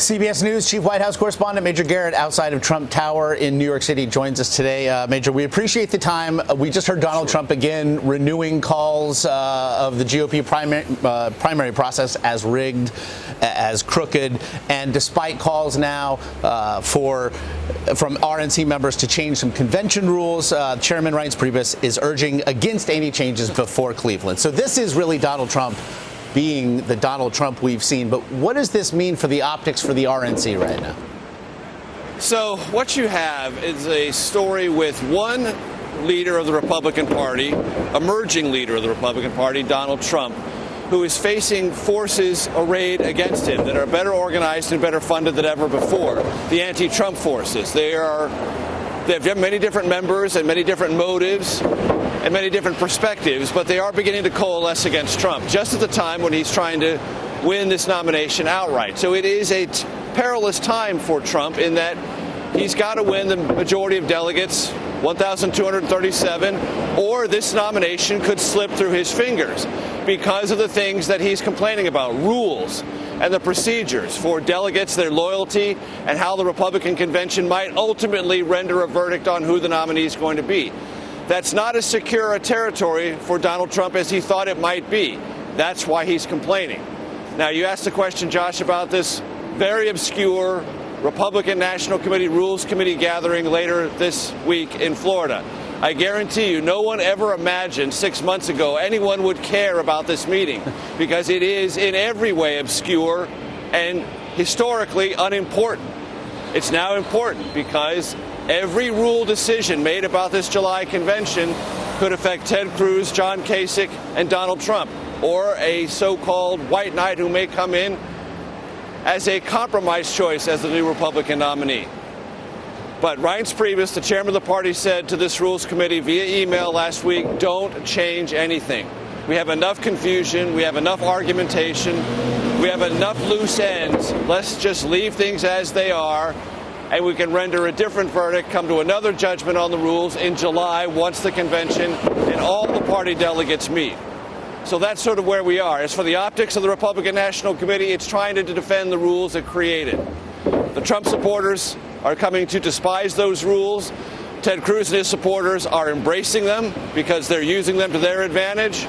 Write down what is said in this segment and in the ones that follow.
CBS News Chief White House Correspondent Major Garrett outside of Trump Tower in New York City joins us today. Major, we appreciate the time. We just heard Donald Trump again renewing calls of the GOP primary process as rigged, as crooked, and despite calls now from RNC members to change some convention rules, Chairman Reince Priebus is urging against any changes before Cleveland. So this is really Donald Trump being the Donald Trump we've seen. But what does this mean for the optics for the RNC right now? So what you have is a story with one leader of the Republican Party, emerging leader of the Republican Party, Donald Trump, who is facing forces arrayed against him that are better organized and better funded than ever before. The anti-Trump forces. They have many different members and many different motives and many different perspectives, but they are beginning to coalesce against Trump just at the time when he's trying to win this nomination outright. So it is a perilous time for Trump in that he's got to win the majority of delegates, 1,237, or this nomination could slip through his fingers because of the things that he's complaining about, rules and the procedures for delegates, their loyalty, and how the Republican convention might ultimately render a verdict on who the nominee is going to be. That's not as secure a territory for Donald Trump as he thought it might be. That's why he's complaining. Now, you asked a question, Josh, about this very obscure Republican National Committee Rules Committee gathering later this week in Florida. I guarantee you, no one ever imagined 6 months ago anyone would care about this meeting because it is in every way obscure and historically unimportant. It's now important because every rule decision made about this July convention could affect Ted Cruz, John Kasich, and Donald Trump, or a so-called white knight who may come in as a compromise choice as the new Republican nominee. But Reince Priebus, the chairman of the party, said to this Rules Committee via email last week, don't change anything. We have enough confusion. We have enough argumentation. We have enough loose ends. Let's just leave things as they are, and we can render a different verdict, come to another judgment on the rules in July once the convention and all the party delegates meet. So that's sort of where we are. As for the optics of the Republican National Committee, it's trying to defend the rules it created. The Trump supporters are coming to despise those rules. Ted Cruz and his supporters are embracing them because they're using them to their advantage.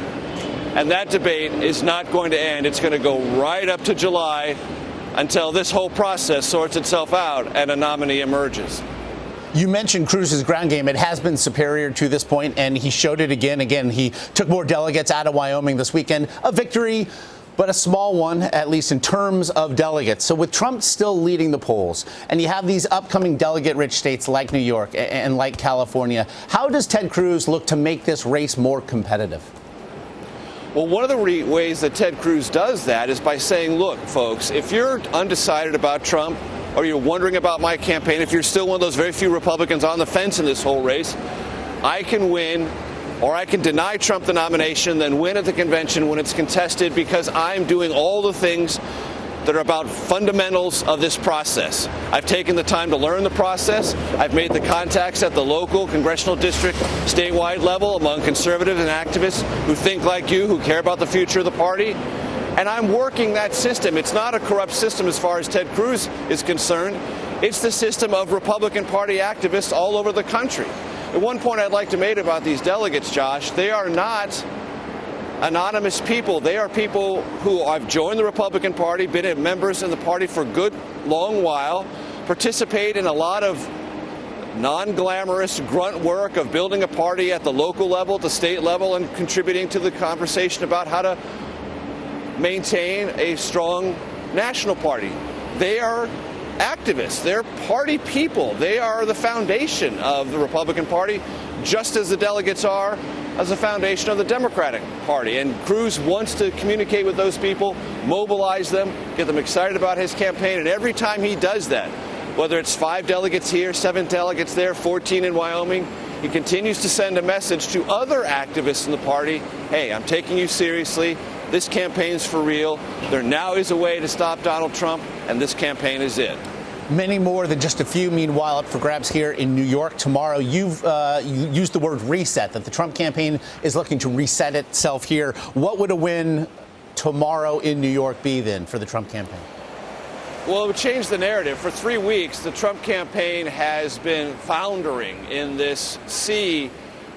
And that debate is not going to end. It's going to go right up to July until this whole process sorts itself out and a nominee emerges. You mentioned Cruz's ground game. It has been superior to this point, and he showed it again. Again, he took more delegates out of Wyoming this weekend. A victory, but a small one, at least in terms of delegates. So with Trump still leading the polls, and you have these upcoming delegate-rich states like New York and like California, how does Ted Cruz look to make this race more competitive? Well, one of the ways that Ted Cruz does that is by saying, look, folks, if you're undecided about Trump or you're wondering about my campaign, if you're still one of those very few Republicans on the fence in this whole race, I can win or I can deny Trump the nomination, then win at the convention when it's contested because I'm doing all the things that are about fundamentals of this process. I've taken the time to learn the process. I've made the contacts at the local, congressional district, statewide level among conservatives and activists who think like you, who care about the future of the party. And I'm working that system. It's not a corrupt system as far as Ted Cruz is concerned. It's the system of Republican Party activists all over the country. At one point I'd like to make about these delegates, Josh, they are not anonymous people. They are people who have joined the Republican Party, been members in the party for a good long while, participate in a lot of non-glamorous grunt work of building a party at the local level, at the state level, and contributing to the conversation about how to maintain a strong national party. They are activists. They're party people. They are the foundation of the Republican Party, just as the delegates are as a foundation of the Democratic Party. And Cruz wants to communicate with those people, mobilize them, get them excited about his campaign. And every time he does that, whether it's 5 delegates here, 7 delegates there, 14 in Wyoming, he continues to send a message to other activists in the party, hey, I'm taking you seriously. This campaign's for real. There now is a way to stop Donald Trump, and this campaign is it. Many more than just a few, meanwhile, up for grabs here in New York tomorrow. You've used the word reset, that the Trump campaign is looking to reset itself here. What would a win tomorrow in New York be then for the Trump campaign? Well, it would change the narrative. For 3 weeks, the Trump campaign has been floundering in this sea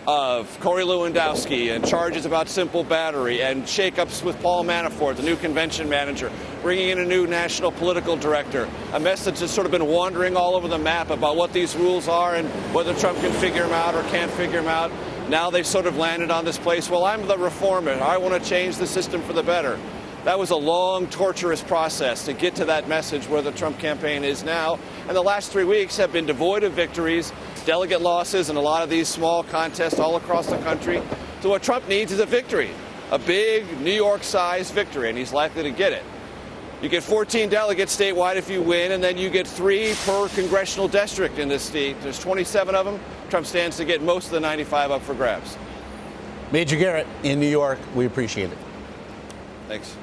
of Corey Lewandowski and charges about simple battery and shakeups with Paul Manafort, the new convention manager, bringing in a new national political director. A message that's sort of been wandering all over the map about what these rules are and whether Trump can figure them out or can't figure them out. Now they've sort of landed on this place, well, I'm the reformer. I want to change the system for the better. That was a long, torturous process to get to that message where the Trump campaign is now. And the last 3 weeks have been devoid of victories, delegate losses, and a lot of these small contests all across the country. So what Trump needs is a victory, a big New York-sized victory, and he's likely to get it. You get 14 delegates statewide if you win, and then you get 3 per congressional district in this state. There's 27 of them. Trump stands to get most of the 95 up for grabs. Major Garrett in New York, we appreciate it. Thanks.